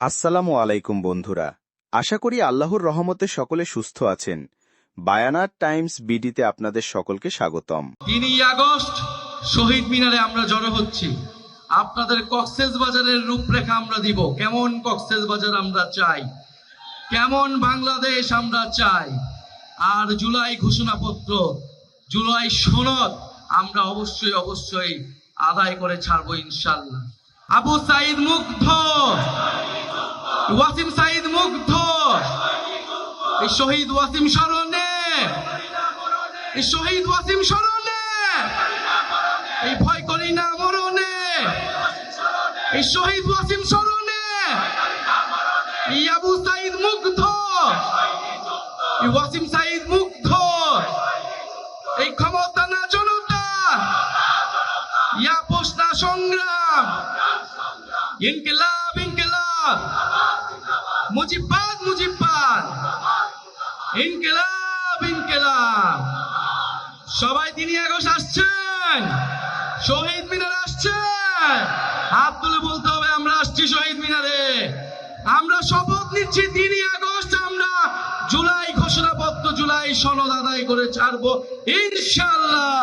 আসসালামু আলাইকুম বন্ধুরা, আশা করি আল্লাহর রহমতে সকলে সুস্থ আছেন। বায়ানার টাইমস বিডিতে আপনাদের সকলকে স্বাগতম। 3ই আগস্ট শহীদ মিনারে আমরা জড়ো হচ্ছি। আপনাদের কক্সবাজারের রূপরেখা আমরা দিব। কেমন কক্সবাজার আমরা চাই, কেমন বাংলাদেশ আমরা চাই। আর জুলাই ঘোষণাপত্র, জুলাই সনদ আমরা অবশ্যই আদায় করে ছাড়বো ইনশাল্লাহ। আবু সাইদ মুগ্ধ, ওয়াসিম সাইদ মুগ্ধ, এই শহীদ ওয়াসিম স্মরণে, এই শহীদ ওয়াসিম স্মরণে, এই ভয় করি না মরণে, এই শহীদ ওয়াসিম স্মরণে, এই আবু সাইদ মুগ্ধ, এই ওয়াসিম সাইদ মুগ্ধ, এই ক্ষমতা না জনতা, আপোষ না সংগ্রাম, ইনকিলাব ইনকিলাব, মুজিবাদ মুজিবাদ, ইনকিলাব ইনকিলাব। সবাই 3ই আগস্ট আসছেন, শহীদ মিনার আসছেন। হাত তুলে বলতে হবে আমরা আসছি শহীদ মিনারে। আমরা শপথ নিচ্ছি 3ই আগস্ট আমরা জুলাই ঘোষণাপত্র, জুলাই সনদ আদায় করে ছাড়বো ইনশাআল্লাহ।